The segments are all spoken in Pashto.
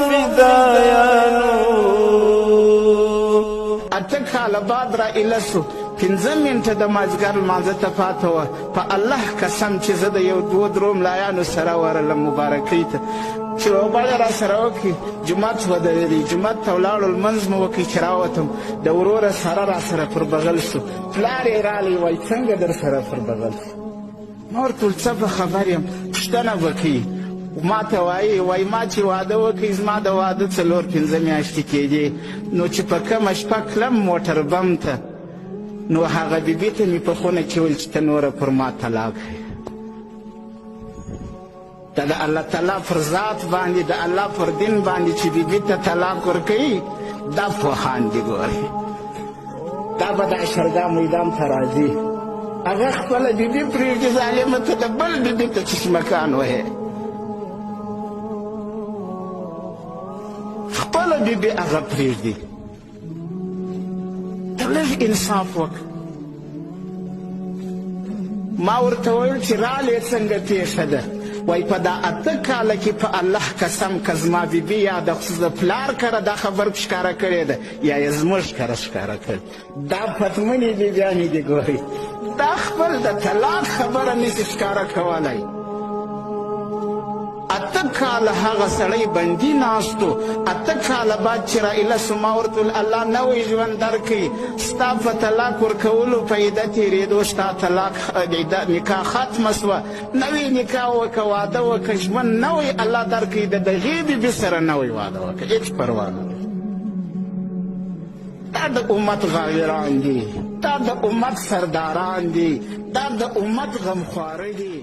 فدایانو اته کاله بعد را ایله سو 15 منټه د مازدیګر لمانځه ته پاته وه. په الله قسم چې زه د یو دوه درو ملایانو سره ورغلم مبارکۍ ته چې روغبړ را سره وکړي. جومات ودرېدی، جومات ته ولاړو، لمونځ مو وکړي چې راوتم. د وروره سره را سره پر بغل سو. پلار یې رالی وایي څنګه در سره پر بغل سو؟ ما ورته ویل څه په خبر یم، پوښتنه به کوي. ما ته وایي ما چې واده وکړي زما د واده 4-5 میاشتې کېدې، نو چې په کومه شپه کلم موټر بم ته، نو هغه بیبي ته مې په خونه کې ویل چې ته نوره پر ما طلاق یې. دا د الله تعالی پر ذات باندې، د الله پر دین باندې چې بیبي ته طلاق ورکوي، دا پوهان دي. ګورې دا به د اشرګاه میدان ته راځي، هغه خپله بیبي پرېږدي ظالمه ته، د بل بیبي ته چشمکان وهې. خپله بیبي هغه پرېږدي. ته لږ انصاف وکړه. ما ورته ویل چې رالې څنګه پېښه ده؟ وایي په دا 8 کاله کې په الله قسم که زما بیبي یا د خصوص پلار کره دا خبر ښکاره کړې ده یا یې زموږ کره ښکاره کړې. دا پتمنې بیبیانې دي. ګورئ دا خپل د طلاق خبره نشي ښکاره کولی. 8 کاله هغه سړی بندي ناست و. 8 کاله بعد چې را ایله سو، ما ورته ویل الله نوی ژوند درکړي، ستا په طلاق ورکولو په عده تېرېدو ستا طلاق نکاح ختمه سوه، نوی نکاح وکړه، واده وکړه، ژوند نوی الله درکړي، د دغې بیبي سره نوی واده وکړه، هېڅ پروا نه ده. دا د امت غاویران دي، دا د امت سرداران دي، دا د امت غمخواره دي.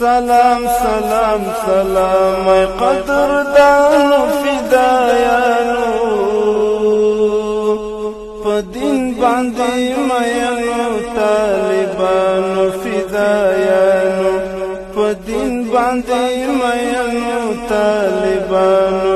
سلام سلام سلام ای قدردانو فدایانو، په دین باندې مینو طالبانو فدایانو، په دین باندې مینو طالبانو